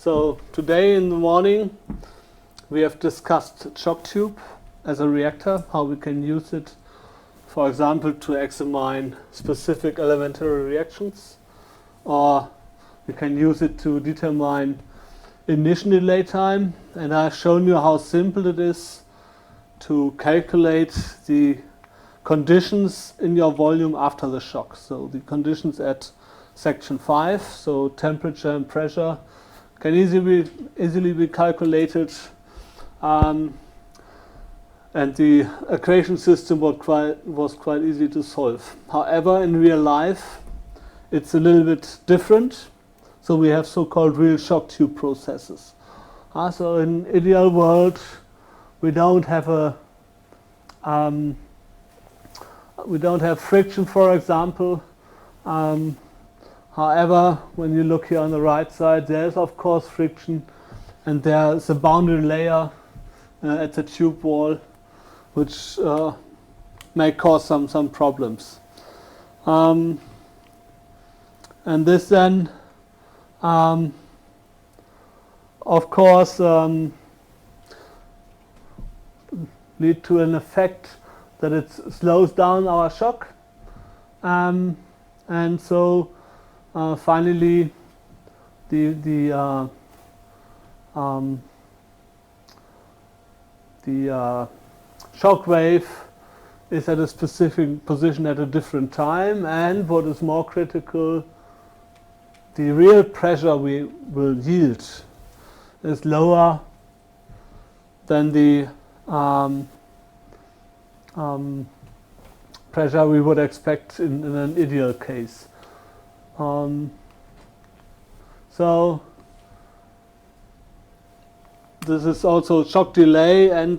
So today in the morning we have discussed shock tube as a reactor, how we can use it, for example, to examine specific elementary reactions, or we can use it to determine ignition delay time. And I've shown you how simple it is to calculate the conditions in your volume after the shock. So the conditions at section 5, so temperature and pressure, can easily be calculated, and the equation system was quite easy to solve. However, in real life, it's a little bit different. So we have so-called real shock tube processes. So in ideal world, we don't have friction, for example. However, when you look here on the right side, there is of course friction, and there is a boundary layer at the tube wall, which may cause some problems. And this then, of course, lead to an effect that it slows down our shock, and so finally the shock wave is at a specific position at a different time, and what is more critical, the real pressure we will yield is lower than the pressure we would expect in an ideal case. So this is also shock delay and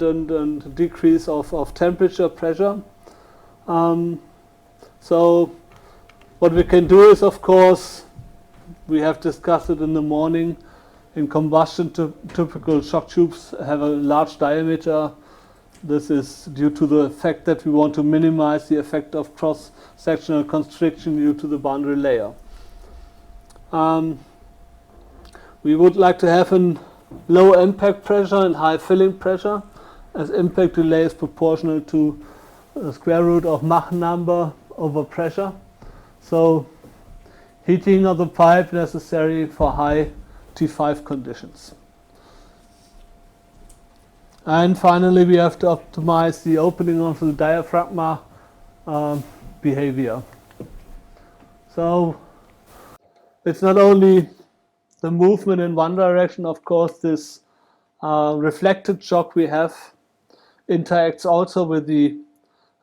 decrease of temperature pressure. So what we can do is, of course, we have discussed it in the morning. In combustion, typical shock tubes have a large diameter. This is due to the fact that we want to minimize the effect of cross-sectional constriction due to the boundary layer. We would like to have a low impact pressure and high filling pressure, as impact delay is proportional to the square root of Mach number over pressure. So heating of the pipe necessary for high T5 conditions. And finally, we have to optimize the opening of the diaphragm behavior. So it's not only the movement in one direction, of course, this reflected shock we have interacts also with the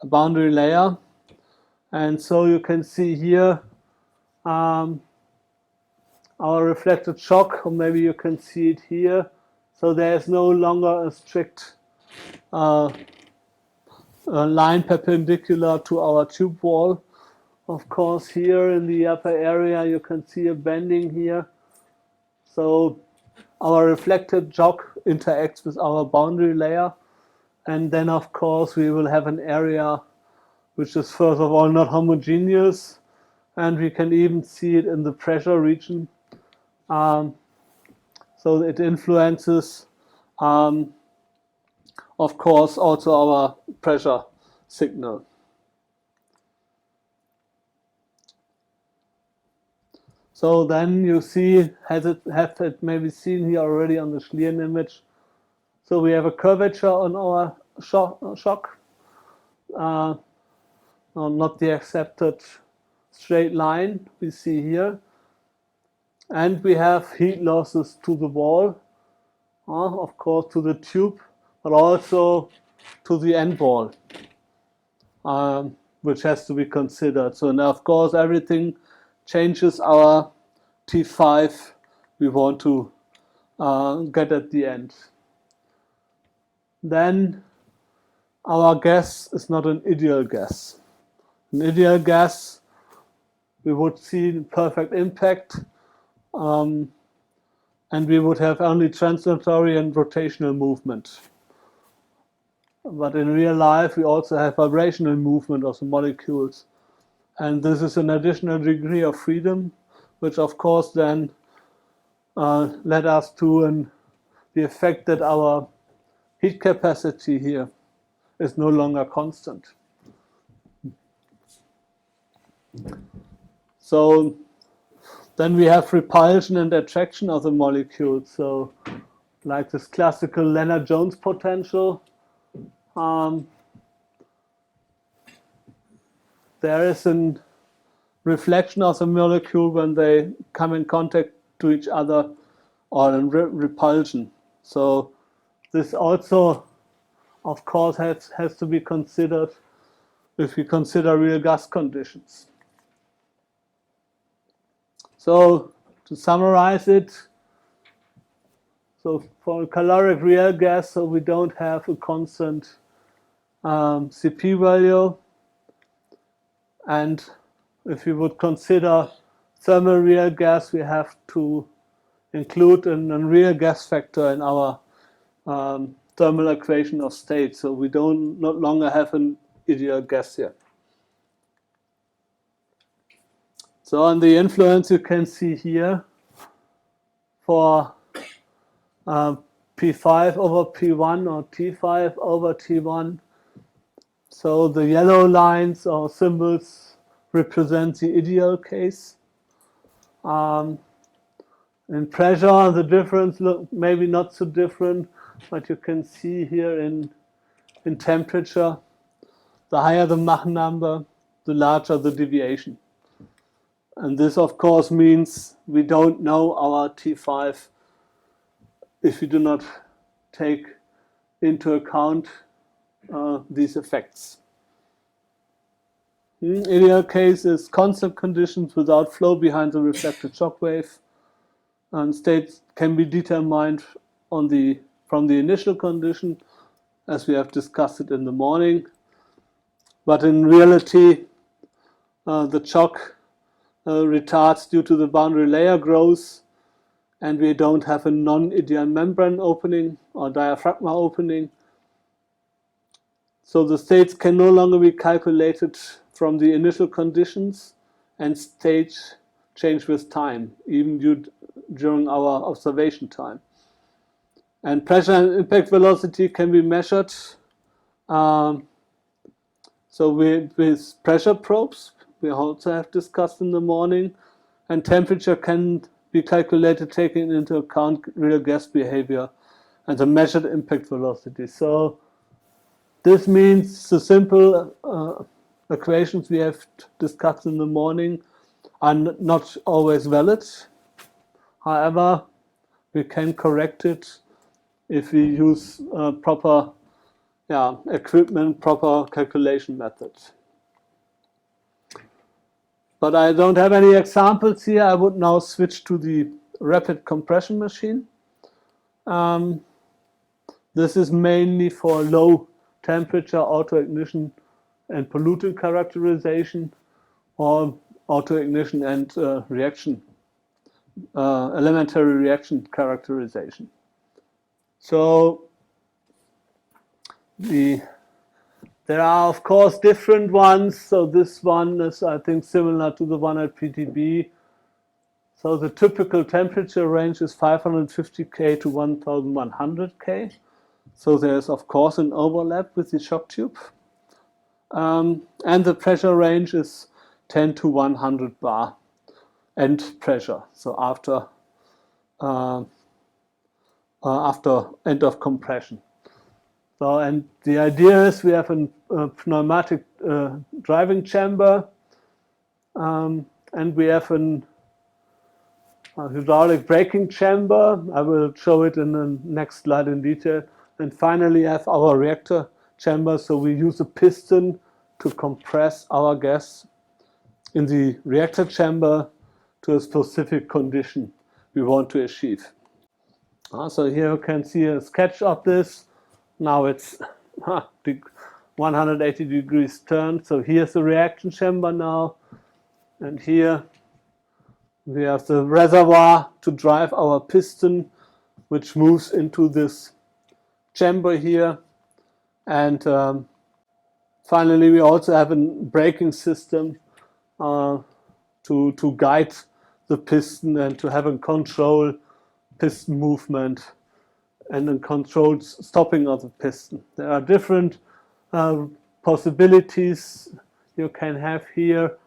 boundary layer. And so you can see here our reflected shock, or maybe you can see it here. So there is no longer a strict line perpendicular to our tube wall. Of course, here in the upper area you can see a bending here. So our reflected shock interacts with our boundary layer, and then of course we will have an area which is first of all not homogeneous, and we can even see it in the pressure region. So it influences, of course, also our pressure signal. So then you see, have it maybe seen here already on the Schlieren image. So we have a curvature on our shock, not the accepted straight line we see here. And we have heat losses to the wall, of course to the tube, but also to the end wall, which has to be considered. So now, of course, everything changes our T5 we want to get at the end. Then our gas is not an ideal gas. An ideal gas, we would see perfect impact, and we would have only transitory and rotational movement. But in real life, we also have vibrational movement of the molecules. And this is an additional degree of freedom, which of course then led us to the effect that our heat capacity here is no longer constant. So then we have repulsion and attraction of the molecule. So like this classical Lennard-Jones potential, there is a reflection of the molecule when they come in contact to each other, or in repulsion. So this also, of course, has to be considered if we consider real gas conditions. So to summarize it, so for a caloric real gas, so we don't have a constant Cp value, and if we would consider thermal real gas, we have to include a real gas factor in our thermal equation of state. So we no longer have an ideal gas here. So on the influence you can see here for P5 over P1 or T5 over T1. So the yellow lines or symbols represent the ideal case. In pressure, the difference look maybe not so different, but you can see here in temperature, the higher the Mach number, the larger the deviation. And this, of course, means we don't know our T5 if we do not take into account these effects. Ideal case is constant conditions without flow behind the reflected shock wave. And states can be determined from the initial condition, as we have discussed it in the morning. But in reality, the shock retards due to the boundary layer growth, and we don't have a non-ideal membrane opening or diaphragma opening. So the states can no longer be calculated from the initial conditions, and states change with time, even during our observation time. And pressure and impact velocity can be measured. So with pressure probes, we also have discussed in the morning, and temperature can be calculated taking into account real gas behavior and the measured impact velocity. So this means the simple equations we have discussed in the morning are not always valid. However, we can correct it if we use proper equipment, proper calculation methods. But I don't have any examples here. I would now switch to the rapid compression machine. This is mainly for low temperature auto-ignition and pollutant characterization, or auto-ignition and reaction, elementary reaction characterization. So there are, of course, different ones. So this one is, I think, similar to the one at PTB. So the typical temperature range is 550 K to 1100 K. So there's, of course, an overlap with the shock tube. And the pressure range is 10 to 100 bar end pressure. So after end of compression. So, and the idea is we have a pneumatic driving chamber, and we have a hydraulic braking chamber. I will show it in the next slide in detail. And finally, have our reactor chamber. So we use a piston to compress our gas in the reactor chamber to a specific condition we want to achieve. So here you can see a sketch of this. Now it's 180 degrees turned. So here's the reaction chamber now. And here we have the reservoir to drive our piston, which moves into this chamber here. And finally, we also have a braking system to guide the piston and to have a control piston movement and a controlled stopping of the piston. There are different possibilities you can have here,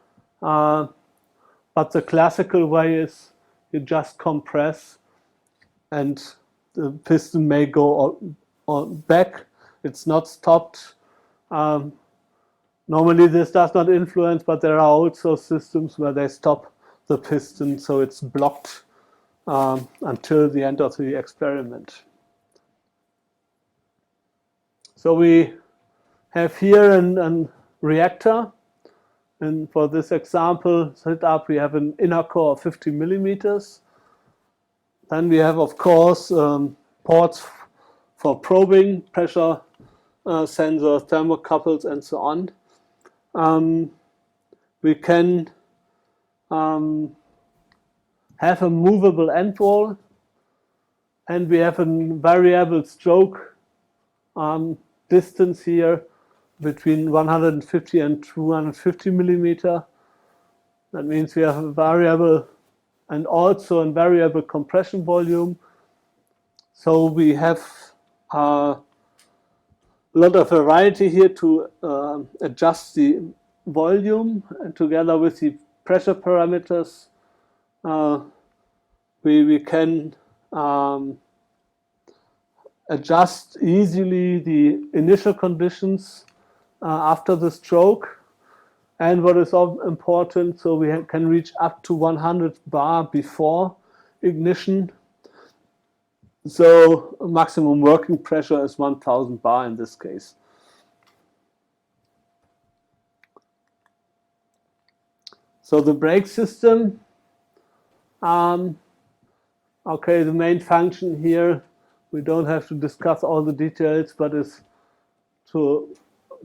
but the classical way is you just compress and the piston may go on back. It's not stopped. Normally this does not influence, but there are also systems where they stop the piston, so it's blocked until the end of the experiment. So we have here a reactor, and for this example setup we have an inner core of 50 millimeters. Then we have, of course, ports for probing, pressure sensors, thermocouples, and so on. We can have a movable end wall, and we have a variable stroke distance here between 150 and 250 millimeter. That means we have a variable and also a variable compression volume. So we have a lot of variety here to adjust the volume, and together with the pressure parameters we can adjust easily the initial conditions after the stroke. And what is important, so we can reach up to 100 bar before ignition. So maximum working pressure is 1000 bar in this case. So the brake system, okay, the main function here, we don't have to discuss all the details, but is to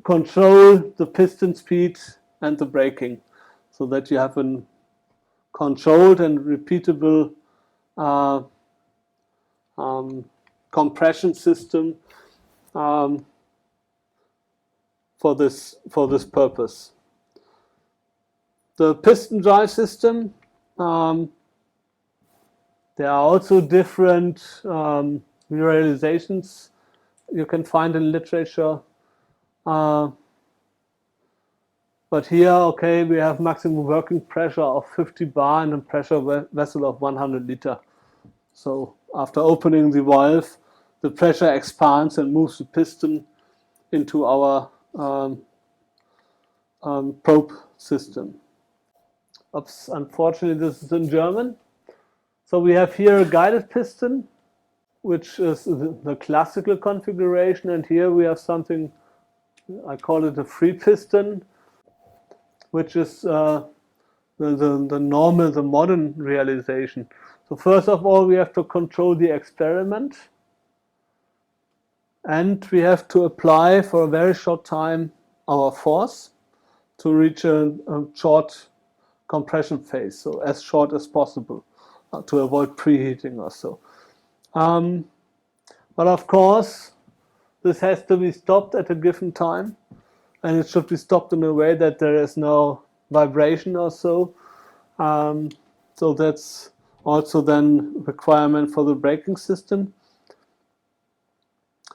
control the piston speed and the braking, so that you have a controlled and repeatable compression system for this purpose. The piston drive system, there are also different realizations you can find in literature. But here, okay, we have maximum working pressure of 50 bar and a pressure vessel of 100 liter. So after opening the valve, the pressure expands and moves the piston into our probe system. Oops, unfortunately, this is in German. So we have here a guided piston, which is the classical configuration, and here we have something, I call it a free piston, which is the normal, the modern realization. So first of all, we have to control the experiment, and we have to apply for a very short time our force to reach a short compression phase, so as short as possible, to avoid preheating or so. But of course, this has to be stopped at a given time, and it should be stopped in a way that there is no vibration or so. So that's also then requirement for the braking system.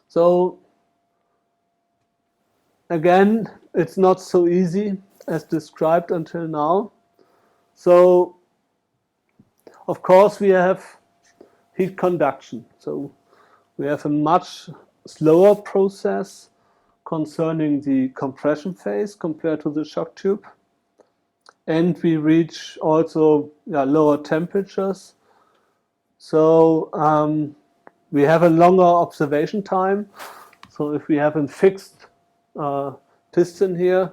So again, it's not so easy as described until now. So of course we have heat conduction. So we have a much slower process concerning the compression phase compared to the shock tube. And we reach also lower temperatures. So we have a longer observation time. So if we have a fixed piston here,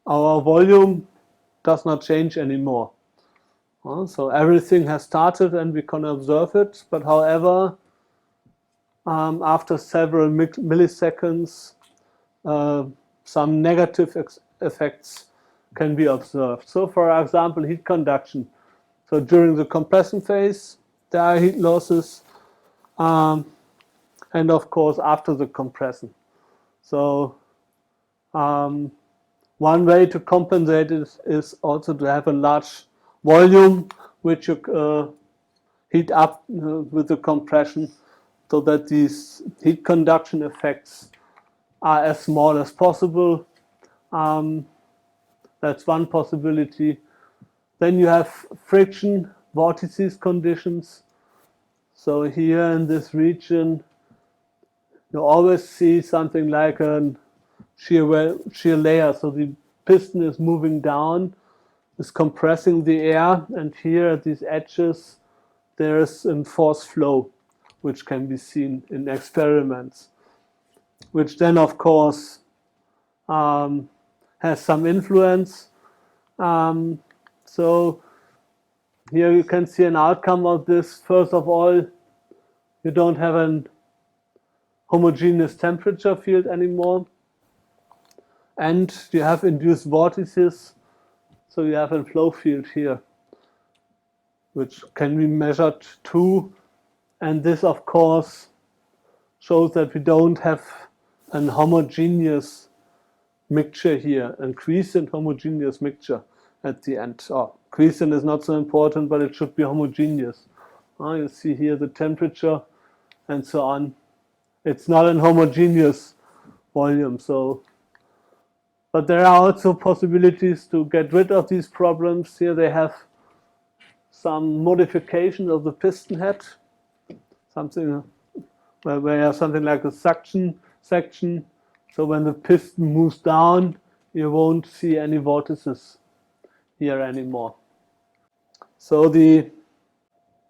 our volume does not change anymore. So everything has started and we can observe it, but however, after several milliseconds, some negative effects can be observed. So for example, heat conduction. So during the compression phase, there are heat losses, and of course after the compression. So one way to compensate it is also to have a large volume which you heat up with the compression so that these heat conduction effects are as small as possible. That's one possibility. Then you have friction vortices conditions. So here in this region, you always see something like a shear layer. So the piston is moving down, is compressing the air, and here at these edges, there is a force flow, which can be seen in experiments, which then, of course, has some influence. So here you can see an outcome of this. First of all, you don't have a homogeneous temperature field anymore, and you have induced vortices. So you have a flow field here, which can be measured too. And this, of course, shows that we don't have a homogeneous mixture here, a quiescent homogeneous mixture at the end. Quiescent is not so important, but it should be homogeneous. You see here the temperature and so on. It's not a homogeneous volume. But there are also possibilities to get rid of these problems. Here they have some modification of the piston head, something where we have something like a suction section. So when the piston moves down, you won't see any vortices here anymore. So the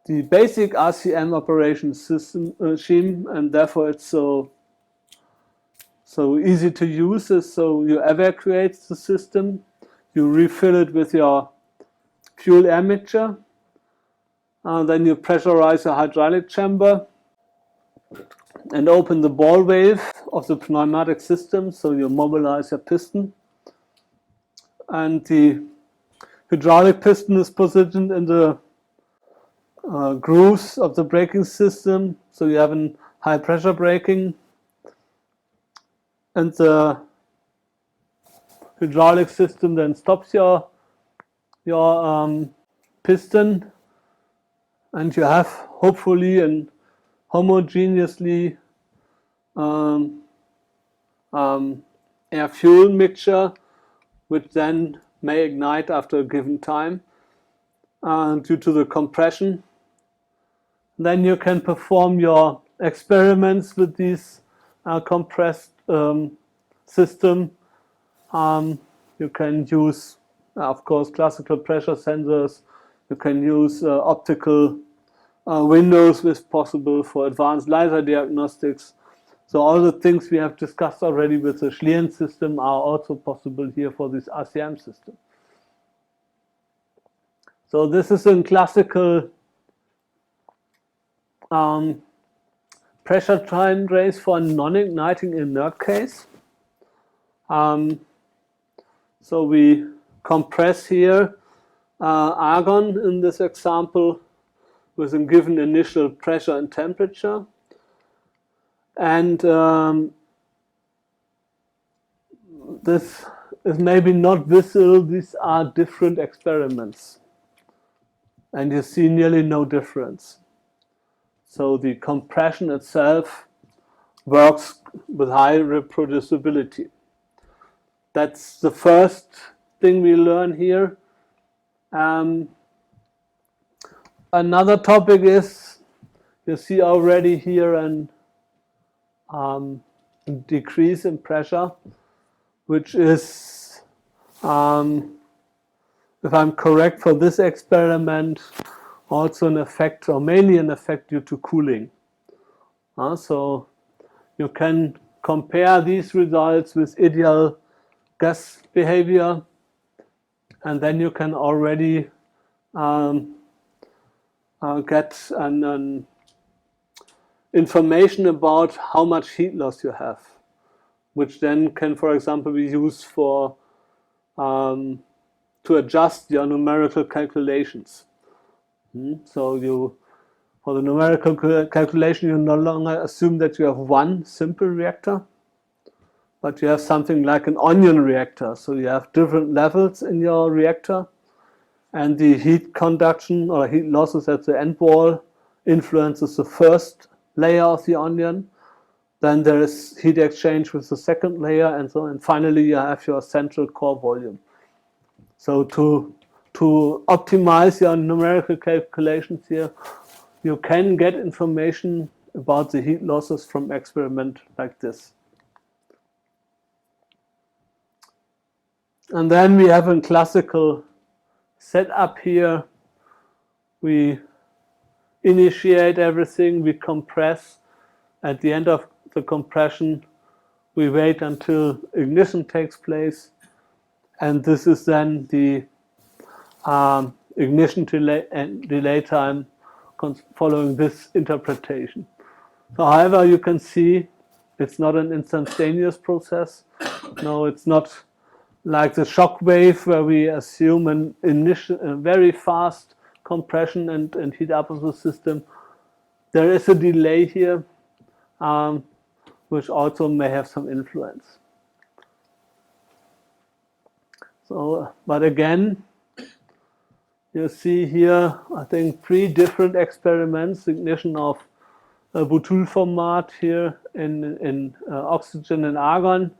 basic RCM operation system scheme, and therefore it's so easy to use, is so you evacuate the system, you refill it with your fuel air mixture, then you pressurize a hydraulic chamber and open the ball valve of the pneumatic system, so you mobilize your piston, and the hydraulic piston is positioned in the grooves of the braking system, so you have a high pressure braking, and the hydraulic system then stops your piston, and you have hopefully a homogeneously air-fuel mixture, which then may ignite after a given time due to the compression. Then you can perform your experiments with these compressed system. You can use, of course, classical pressure sensors. You can use optical windows if possible for advanced laser diagnostics. So all the things we have discussed already with the Schlieren system are also possible here for this RCM system. So this is a classical pressure train race for a non-igniting inert case. So we compress here argon in this example with a given initial pressure and temperature. And this is maybe not visible. These are different experiments. And you see nearly no difference. So the compression itself works with high reproducibility. That's the first thing we learn here. Another topic is, you see already here an decrease in pressure, which is, if I'm correct for this experiment, also an effect, or mainly an effect due to cooling. So you can compare these results with ideal gas behavior, and then you can already get an information about how much heat loss you have, which then can, for example, be used for to adjust your numerical calculations. So for the numerical calculation, you no longer assume that you have one simple reactor, but you have something like an onion reactor. So you have different levels in your reactor, and the heat conduction or heat losses at the end wall influences the first layer of the onion. Then there is heat exchange with the second layer, and so, and finally you have your central core volume. So to optimize your numerical calculations here, you can get information about the heat losses from experiment like this. And then we have a classical setup here. We initiate everything, we compress. At the end of the compression, we wait until ignition takes place. And this is then the ignition delay time following this interpretation. So, however, you can see it's not an instantaneous process. No, it's not like the shock wave where we assume an initial, very fast compression and heat up of the system. There is a delay here, which also may have some influence. So, but again, you see here, I think 3 different experiments, ignition of butyl format here in oxygen and argon,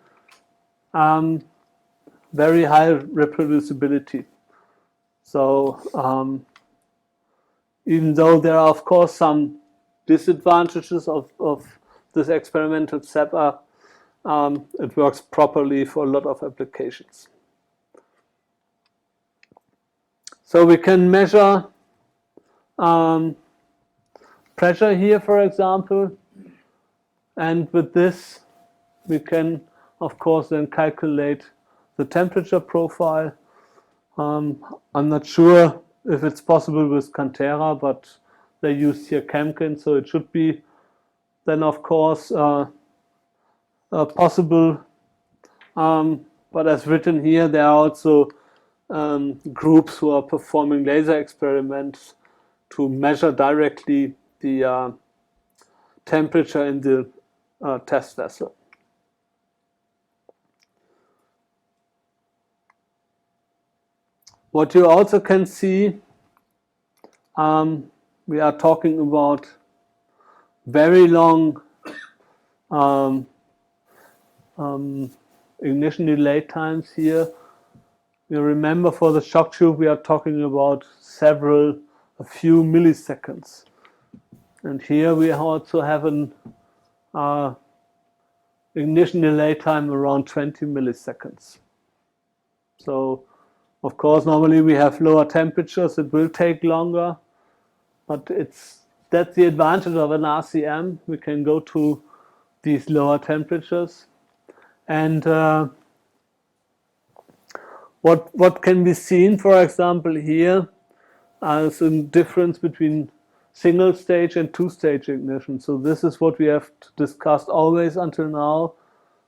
very high reproducibility. So even though there are of course some disadvantages of this experimental setup, it works properly for a lot of applications. So we can measure pressure here, for example, and with this we can of course then calculate the temperature profile. I'm not sure if it's possible with Cantera, but they use here Chemkin, so it should be then of course possible. But as written here, there are also groups who are performing laser experiments to measure directly the temperature in the test vessel. What you also can see, we are talking about very long ignition delay times here. You remember for the shock tube we are talking about a few milliseconds. And here we also have an ignition delay time around 20 milliseconds. So of course normally we have lower temperatures, it will take longer, but that's the advantage of an RCM. We can go to these lower temperatures. And what can be seen, for example, here is a difference between single stage and two-stage ignition. So this is what we have discussed always until now.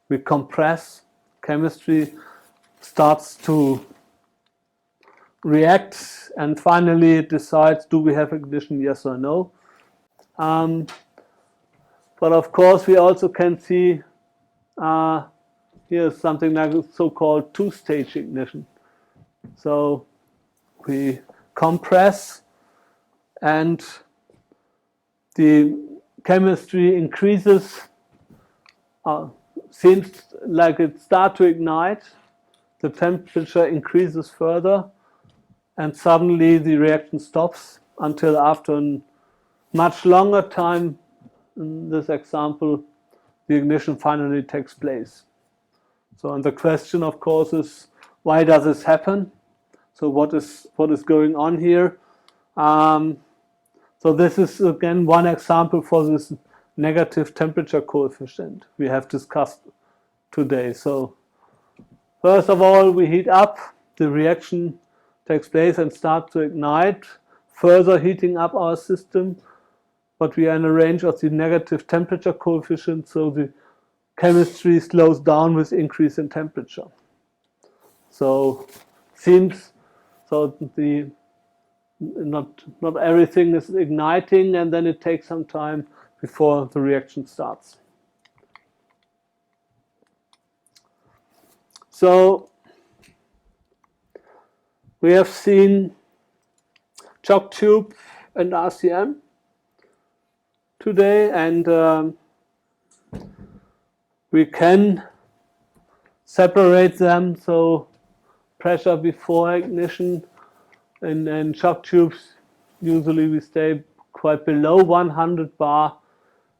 We compress, chemistry starts to react, and finally it decides, do we have ignition, yes or no. But of course we also can see here's something like a so-called two-stage ignition. So we compress and the chemistry increases, seems like it starts to ignite, the temperature increases further, and suddenly the reaction stops until after a much longer time. In this example, the ignition finally takes place. So, and the question, of course, is why does this happen? So, what is going on here? So, this is again one example for this negative temperature coefficient we have discussed today. So, first of all, we heat up, the reaction takes place and starts to ignite, further heating up our system. But we are in a range of the negative temperature coefficient, so the chemistry slows down with increase in temperature. So seems so not everything is igniting, and then it takes some time before the reaction starts. So we have seen shock tube and RCM. today, and we can separate them. So pressure before ignition in shock tubes, usually we stay quite below 100 bar,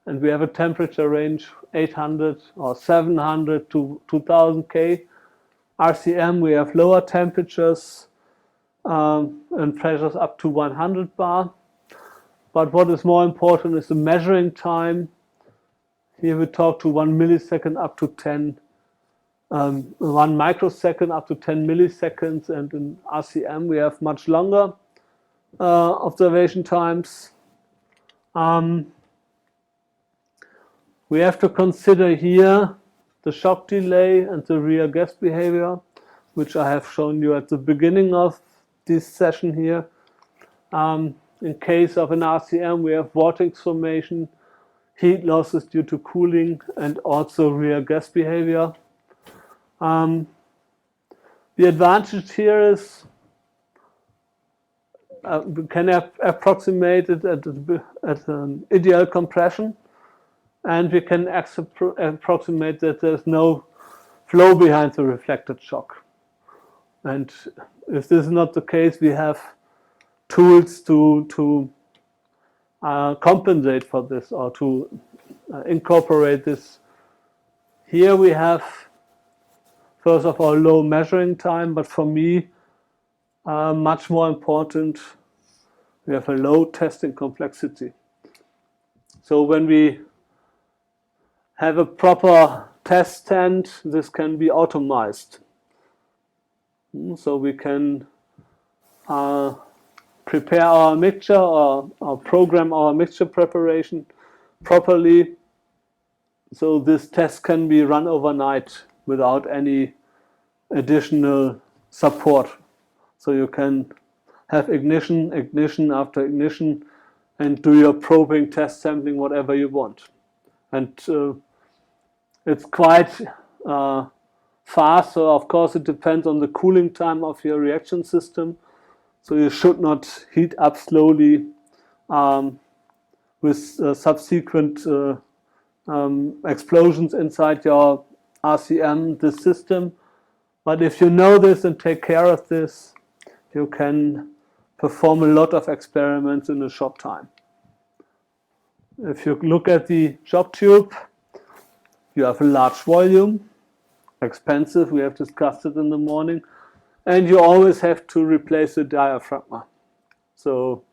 and we have a temperature range 800 or 700 to 2000 K. RCM, we have lower temperatures and pressures up to 100 bar. But what is more important is the measuring time. Here we talk to 1 millisecond up to 10, 1 microsecond up to 10 milliseconds, and in RCM we have much longer observation times. We have to consider here the shock delay and the rear gas behavior, which I have shown you at the beginning of this session here. In case of an RCM, we have vortex formation, heat losses due to cooling, and also rear gas behavior. The advantage here is we can approximate it at an ideal compression, and we can approximate that there's no flow behind the reflected shock. And if this is not the case, we have tools to compensate for this or to incorporate this. Here we have, first of all, low measuring time, but for me, much more important, we have a low testing complexity. So when we have a proper test stand, this can be automized. So we can prepare our mixture or program our mixture preparation properly. So this test can be run overnight without any additional support. So you can have ignition after ignition, and do your probing, test sampling, whatever you want. And it's quite fast, so of course it depends on the cooling time of your reaction system. So you should not heat up slowly with subsequent explosions inside your RCM, this system. But if you know this and take care of this, you can perform a lot of experiments in a short time. If you look at the shock tube, you have a large volume, expensive, we have discussed it in the morning, and you always have to replace the diaphragm. So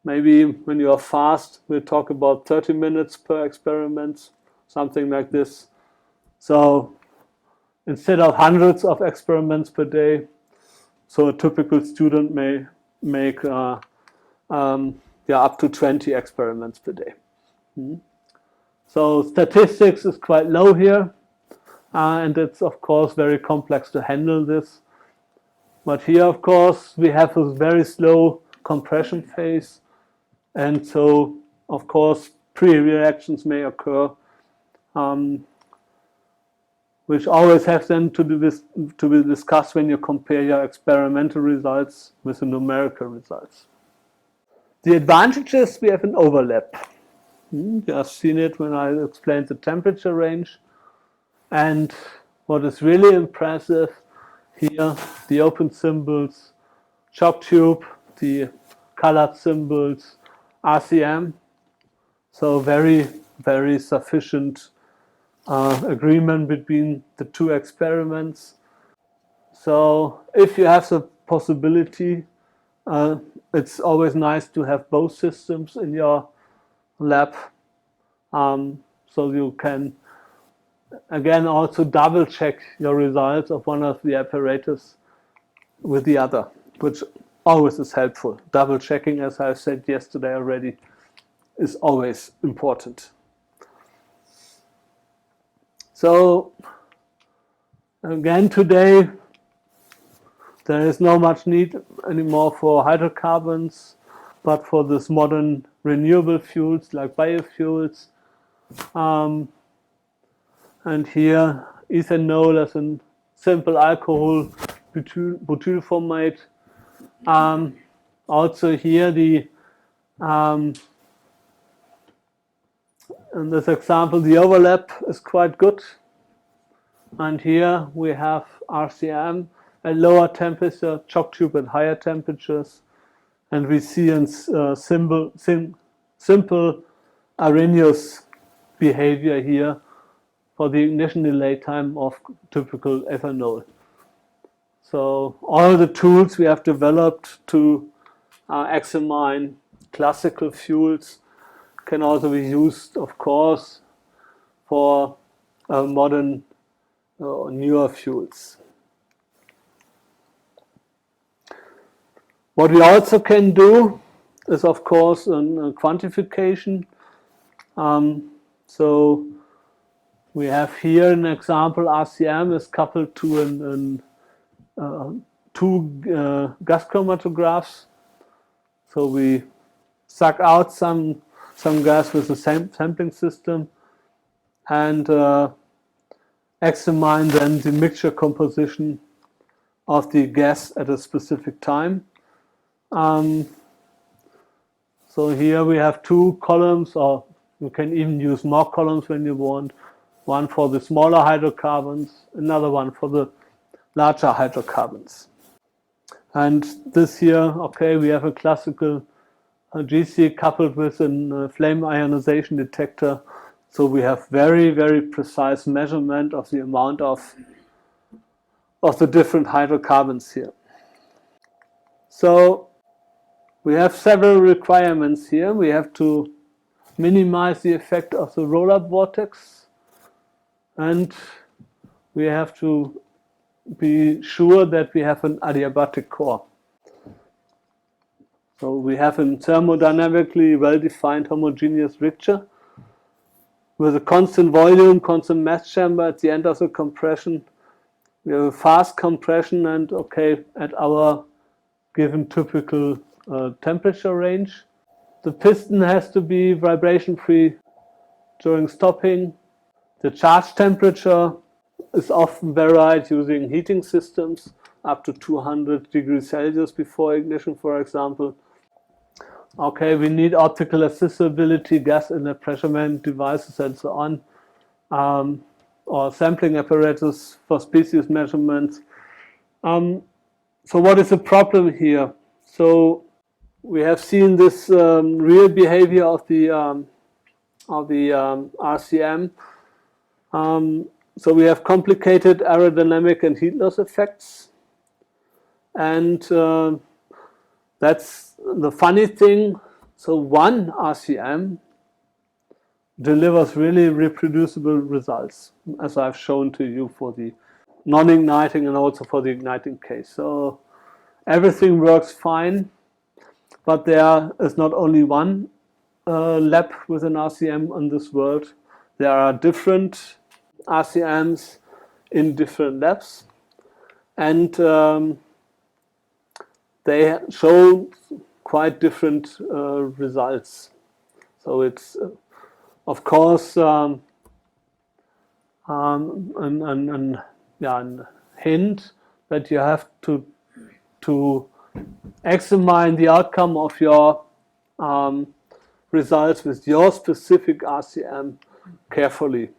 maybe when you are fast, we'll talk about 30 minutes per experiment, something like this. So instead of hundreds of experiments per day, so a typical student may make up to 20 experiments per day. So statistics is quite low here, and it's of course very complex to handle this. But here, of course, we have a very slow compression phase, and so of course pre-reactions may occur, which always have then to be discussed when you compare your experimental results with the numerical results. The advantages, we have an overlap. You have seen it when I explained the temperature range. And what is really impressive here, the open symbols, shock tube, the colored symbols, RCM. So very, very sufficient agreement between the two experiments. So if you have the possibility, it's always nice to have both systems in your lab, so you can again also double check your results of one of the apparatus with the other, which always is helpful. Double checking, as I said yesterday already, is always important. So again today there is no much need anymore for hydrocarbons, but for this modern renewable fuels like biofuels. And here ethanol as a simple alcohol, butyl formate. Also here the In this example, the overlap is quite good. And here we have RCM at lower temperature, shock tube at higher temperatures. And we see a simple Arrhenius behavior here for the ignition delay time of typical ethanol. So all the tools we have developed to examine classical fuels can also be used, of course, for modern newer fuels. What we also can do is, of course, a quantification. So we have here an example. RCM is coupled to two gas chromatographs. So we suck out some gas with the sampling system and examine then the mixture composition of the gas at a specific time. So here we have two columns, or you can even use more columns when you want. One for the smaller hydrocarbons, another one for the larger hydrocarbons. And this here, okay, we have a classical GC coupled with a flame ionization detector. So we have very, very precise measurement of the amount of the different hydrocarbons here. So we have several requirements here. We have to minimize the effect of the roll-up vortex, and we have to be sure that we have an adiabatic core. So we have a thermodynamically well-defined homogeneous mixture with a constant volume, constant mass chamber at the end of the compression. We have a fast compression and, okay, at our given typical temperature range. The piston has to be vibration-free during stopping. The charge temperature is often varied using heating systems up to 200 degrees Celsius before ignition, for example. Okay, we need optical accessibility, gas inlet pressure management devices, and so on, or sampling apparatus for species measurements. So what is the problem here? So we have seen this real behavior of the RCM. So we have complicated aerodynamic and heat loss effects, and that's the funny thing. So one RCM delivers really reproducible results, as I've shown to you for the non-igniting and also for the igniting case. So everything works fine, but there is not only one lab with an RCM in this world. There are different RCMs in different labs, and they show quite different results. So it's of course a hint that you have to examine the outcome of your results with your specific RCM carefully.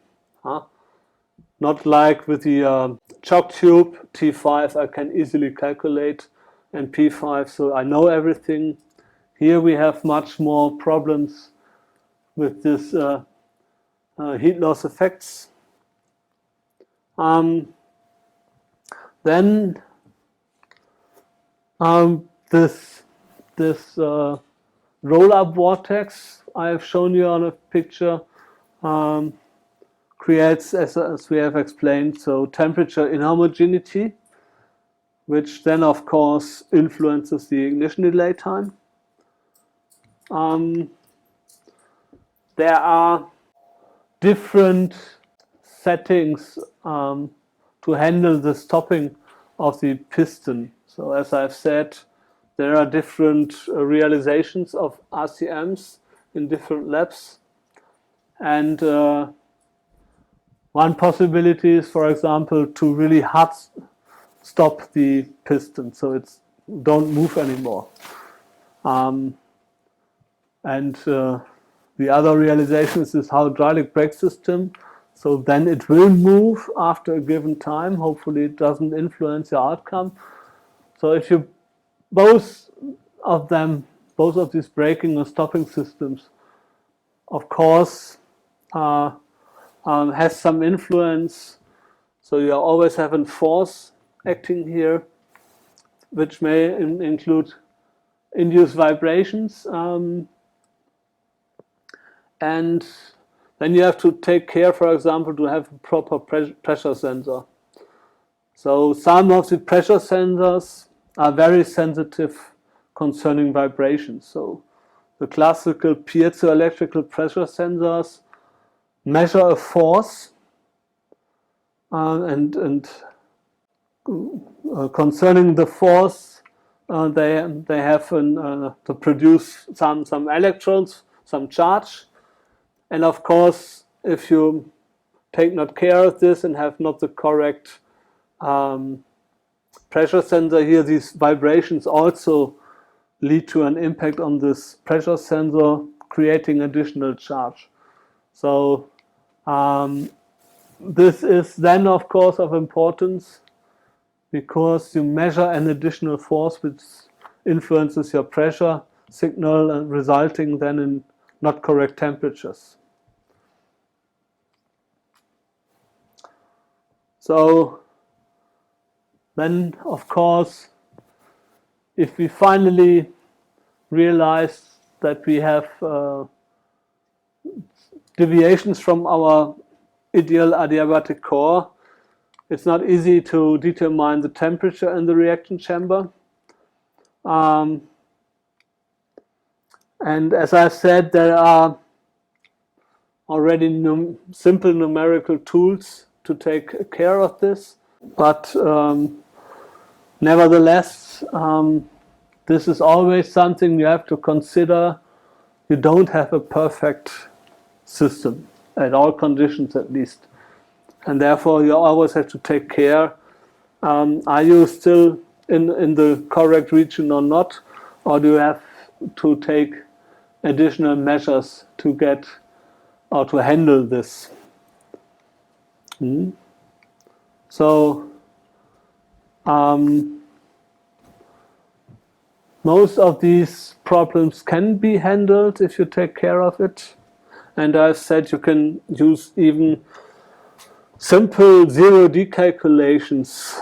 Not like with the shock tube T5, I can easily calculate, and P5, so I know everything. Here we have much more problems with this heat loss effects. Then this roll-up vortex I have shown you on a picture creates, as we have explained, so temperature inhomogeneity, which then of course influences the ignition delay time. There are different settings to handle the stopping of the piston. So as I've said, there are different realizations of RCMs in different labs, and one possibility is, for example, to really hard stop the piston so it's don't move anymore. And the other realization is this hydraulic brake system. So then it will move after a given time. Hopefully it doesn't influence your outcome. So if you both of these braking or stopping systems, of course, has some influence. So you always have a force acting here, which may include induced vibrations. And then you have to take care, for example, to have a proper pressure sensor. So some of the pressure sensors are very sensitive concerning vibrations. So the classical piezoelectrical pressure sensors measure a force and concerning the force, they have to produce some electrons, some charge, and of course, if you take not care of this and have not the correct pressure sensor here, these vibrations also lead to an impact on this pressure sensor, creating additional charge. So this is then, of course, of importance because you measure an additional force which influences your pressure signal and resulting then in not correct temperatures. So then, of course, if we finally realize that we have deviations from our ideal adiabatic core, it's not easy to determine the temperature in the reaction chamber. And as I said, there are already simple numerical tools to take care of this. But nevertheless, this is always something you have to consider. You don't have a perfect system, at all conditions at least. And therefore, you always have to take care. Are you still in the correct region or not? Or do you have to take additional measures to get or to handle this? So, most of these problems can be handled if you take care of it. And I said you can use even simple 0D calculations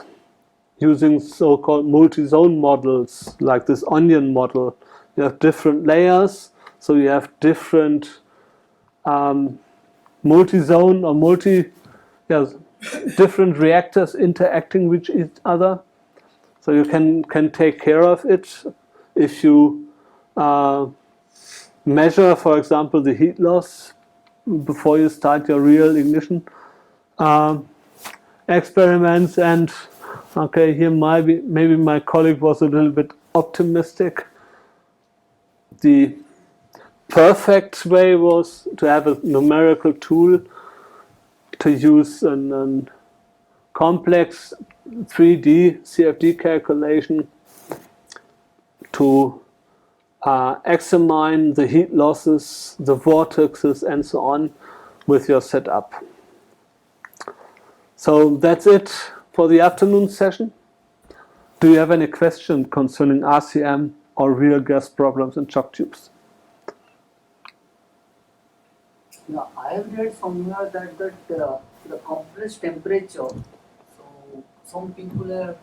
using so-called multi-zone models, like this onion model. You have different layers, so you have different multi-zone or different reactors interacting with each other. So you can take care of it if you measure, for example, the heat loss before you start your real ignition experiments. And okay, here maybe my colleague was a little bit optimistic. The perfect way was to have a numerical tool to use a complex 3D CFD calculation to examine the heat losses, the vortexes, and so on with your setup. So that's it for the afternoon session. Do you have any question concerning RCM or real gas problems in shock tubes? Yeah, I have read somewhere that the compressed temperature, so some people have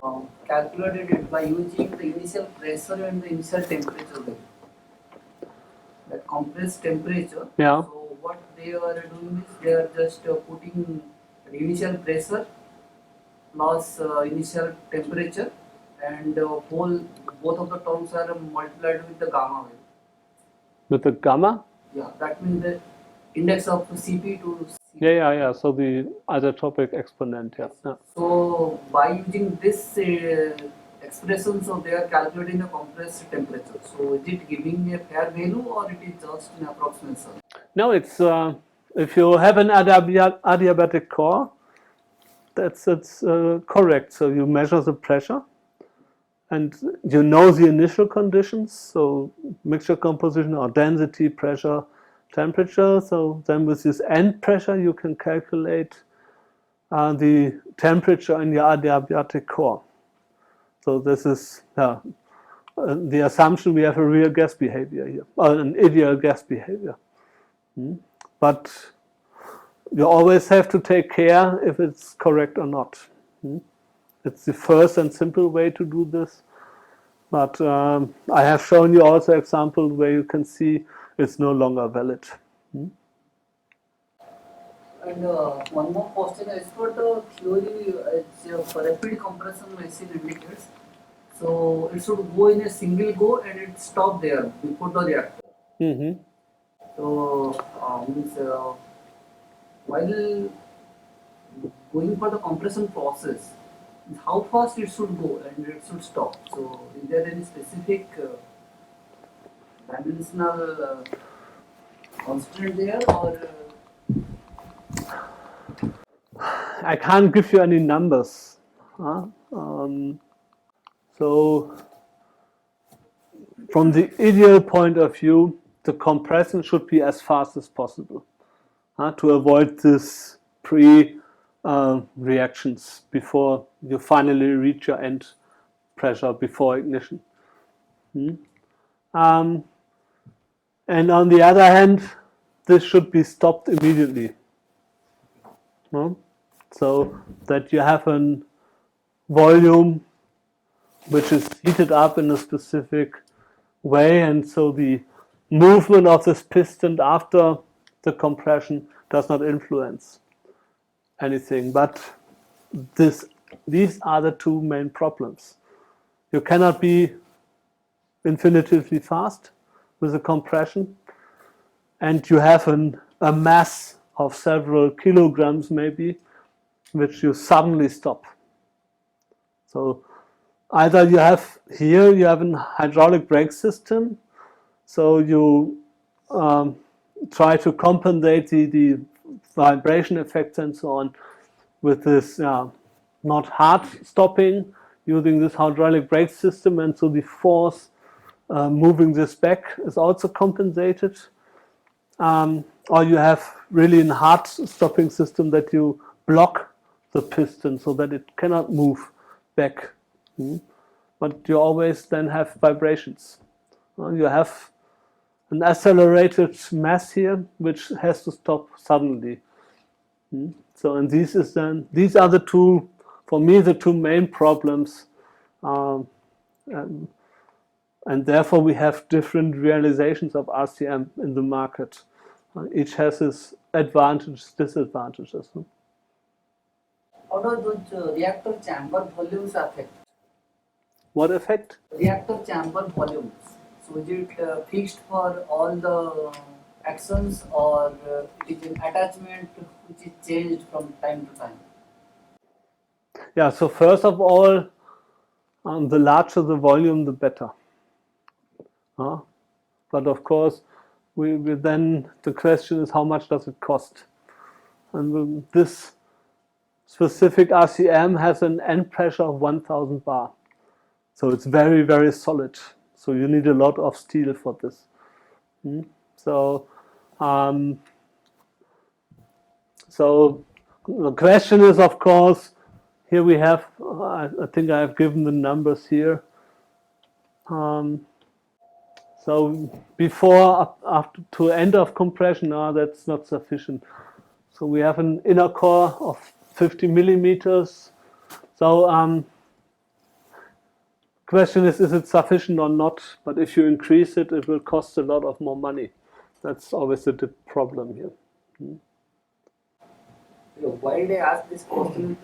calculated it by using the initial pressure and the initial temperature value. That compressed temperature. Yeah. So what they are doing is they are just putting the initial pressure plus initial temperature, and both of the terms are multiplied with the gamma value. With the gamma? Yeah, that means the index of Cp to Cp. Yeah. So the isotopic exponent, yeah. So by using this expression, so they are calculating the compressed temperature. So is it giving a fair value or it is just an approximation? No, it's if you have an adiabatic core, that's correct. So you measure the pressure, and you know the initial conditions, so mixture composition or density, pressure, temperature. So then with this end pressure, you can calculate the temperature in your adiabatic core. So this is the assumption we have a real gas behavior here, or an ideal gas behavior. But you always have to take care if it's correct or not. It's the first and simple way to do this. But I have shown you also examples where you can see it's no longer valid. And one more question is for the theory, it's for rapid compression machine indicates. So it should go in a single go and it stop there before the reactor. Mm-hmm. So means while going for the compression process, how fast it should go and it should stop. So is there any specific dimensional constraint there, or I can't give you any numbers. So from the ideal point of view, the compression should be as fast as possible to avoid this reactions before you finally reach your end pressure before ignition. And on the other hand, this should be stopped immediately. So that you have a volume which is heated up in a specific way, and so the movement of this piston after the compression does not influence anything. But these are the two main problems. You cannot be infinitively fast with a compression, and you have a mass of several kilograms maybe, which you suddenly stop. So either you have a hydraulic brake system, so you try to compensate the vibration effects and so on with this not hard stopping using this hydraulic brake system, and so the force moving this back is also compensated. Or you have really a hard stopping system that you block the piston so that it cannot move back. But you always then have vibrations. You have an accelerated mass here which has to stop suddenly. So, and these are the two, for me, the two main problems. And therefore we have different realizations of RCM in the market. Each has its advantages, disadvantages. how does those reactor chamber volumes affect? What effect? Reactor chamber volumes. So is it fixed for all the actions, or it is an attachment which is changed from time to time? Yeah, so first of all, the larger the volume, the better. But of course, we then the question is how much does it cost? And this specific RCM has an end pressure of 1000 bar. So it's very, very solid. So you need a lot of steel for this. So the question is, of course, here we have, I think I have given the numbers here. So before, after to end of compression, that's not sufficient. So we have an inner core of 50 millimeters. So question is it sufficient or not? But if you increase it, it will cost a lot of more money. That's always the problem here. Why did I ask this question?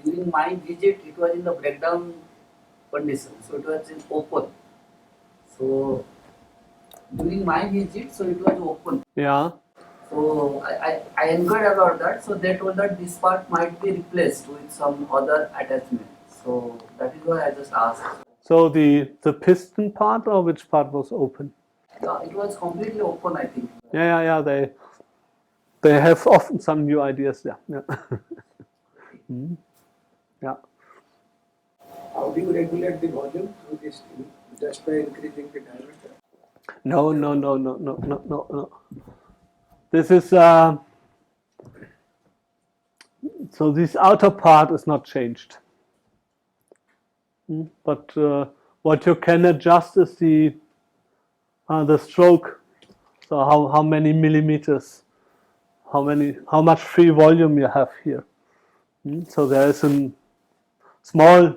During my visit, it was in the breakdown condition, so it was open. So during my visit, so it was open. Yeah. So I inquired about that. So they told that this part might be replaced with some other attachment. So that is why I just asked. So the piston part, or which part was open? It was completely open, I think. Yeah. They have often some new ideas. Yeah. Yeah. how do you regulate the volume through this thing? Just by increasing the diameter? No. This is so this outer part is not changed. But what you can adjust is the stroke. So how many millimeters, how much free volume you have here. So there is a small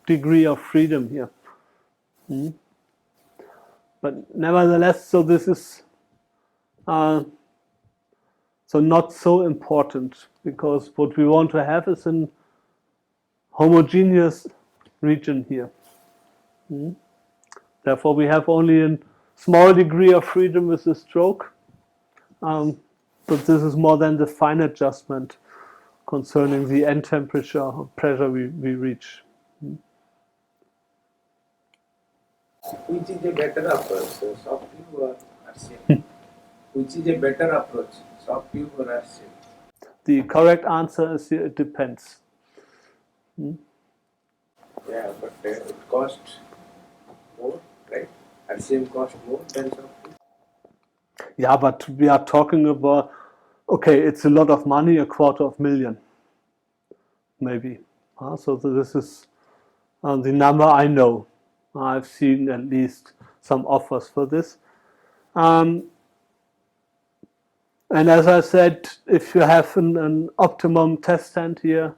degree of freedom here. But nevertheless, so this is so not so important, because what we want to have is a homogeneous region here. Therefore, we have only a small degree of freedom with the stroke. But this is more than the fine adjustment concerning the end temperature or pressure we reach. Which is a better approach, soft tube or RCM? Which is a better approach, soft tube or RCM? The correct answer is it depends. Yeah, but it costs more, right? RCM costs more than soft tube. Yeah, but we are talking about, okay, it's a lot of money, $250,000, maybe. So this is the number I know. I've seen at least some offers for this. And as I said, if you have an optimum test stand here,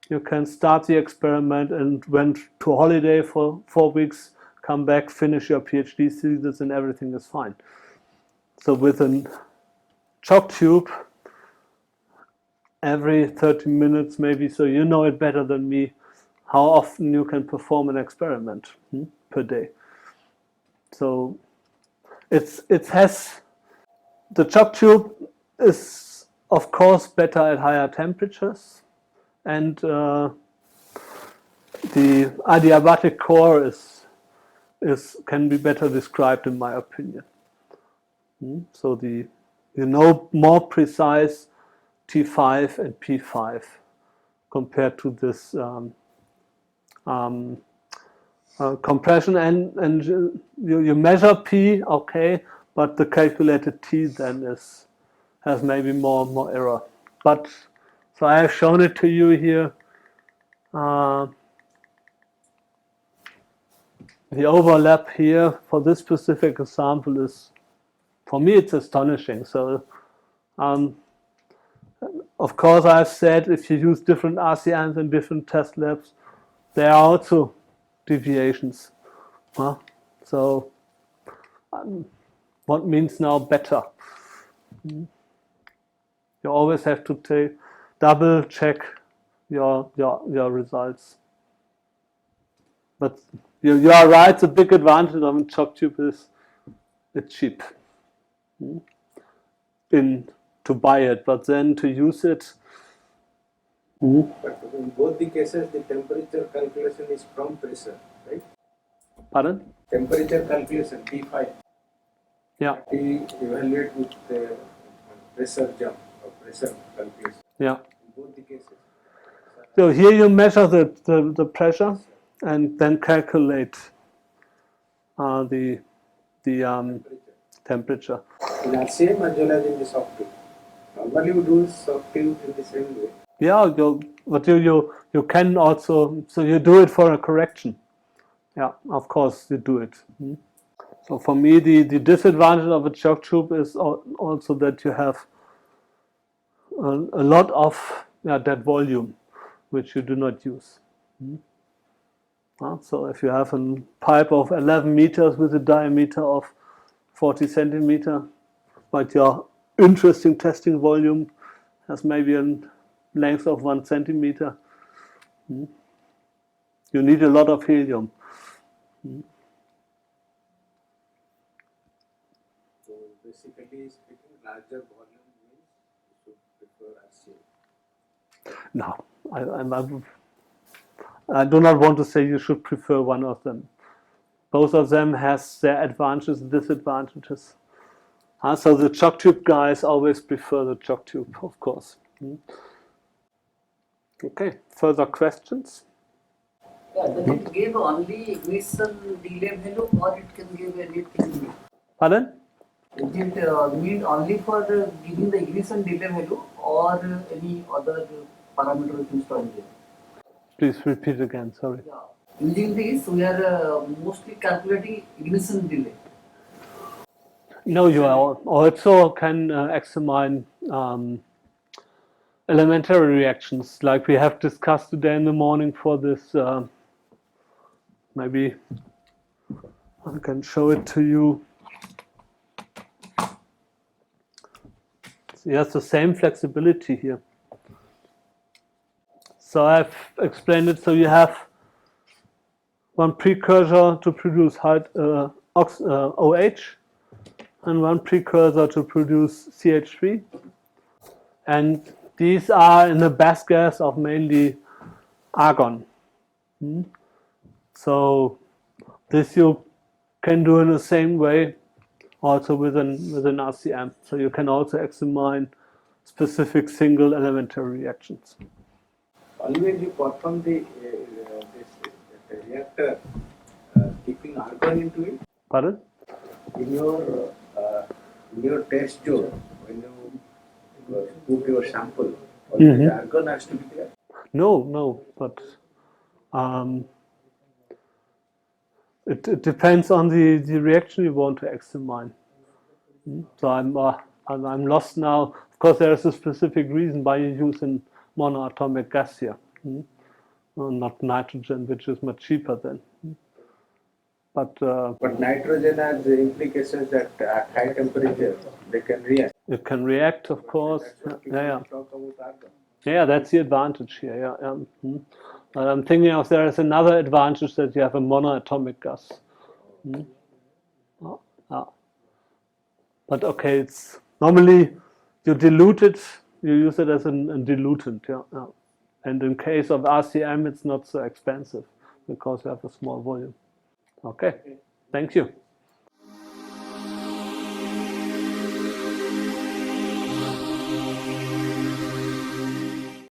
you can start the experiment and went to holiday for 4 weeks, come back, finish your PhD thesis, and everything is fine. So with a shock tube, every 30 minutes maybe, so you know it better than me, how often you can perform an experiment per day. So it has, the shock tube is of course better at higher temperatures, and the adiabatic core is can be better described in my opinion. So the more precise T5 and P5 compared to this compression, and you measure P, okay, but the calculated T then has maybe more error. But so I have shown it to you here. The overlap here for this specific example is, for me, it's astonishing. So of course, I've said if you use different RCMs in different test labs, there are also deviations. So what means now better? You always have to double check your results. But you are right, the big advantage of a shock tube is it's cheap. To buy it, but then to use it. But in both the cases, the temperature calculation is from pressure, right? Pardon? Temperature calculation, T5. Yeah. We evaluate with the pressure jump or pressure calculation. Yeah. In both the cases. So here you measure the pressure and then calculate the temperature. In RCM as well as in the soft tube. Normally we do soft tube in the same way. Yeah, but you can also, so you do it for a correction. Yeah, of course you do it. So for me, the disadvantage of a shock tube is also that you have a lot of that volume, which you do not use. So if you have a pipe of 11 meters with a diameter of 40 centimeter, but your interesting testing volume has maybe a length of 1 centimeter, you need a lot of helium. So basically speaking, larger volume means you should prefer RCM. No, I do not want to say you should prefer one of them. Both of them has their advantages and disadvantages. So the shock tube guys always prefer the shock tube, of course. Okay, further questions? Yeah, does it give only ignition delay value or it can give anything? Pardon? Is it mean only for giving the ignition delay value or any other parameter installed there? Please repeat again, sorry. Yeah. Using this, we are mostly calculating ignition delay. No, you also can examine elementary reactions like we have discussed today in the morning for this. Maybe I can show it to you. So it has the same flexibility here. So I've explained it. So you have one precursor to produce OH and one precursor to produce CH3. And these are in the best gas of mainly argon. So this you can do in the same way also within RCM. So you can also examine specific single elementary reactions. Always you perform the reactor keeping argon into it. Pardon? In your test tube, when you put your sample, always argon has to be there. No, but it depends on the reaction you want to examine. So I'm lost now. Of course, there is a specific reason why you use a monoatomic gas here, not nitrogen, which is much cheaper then. But nitrogen has the implications that at high temperature they can react. it can react, of course. Yeah. Talk about argon. Yeah, that's the advantage here. Yeah. I'm thinking of there is another advantage that you have a monoatomic gas. But okay, it's normally you dilute it, you use it as a dilutant. Yeah. And in case of RCM, it's not so expensive because you have a small volume. Okay, thank you.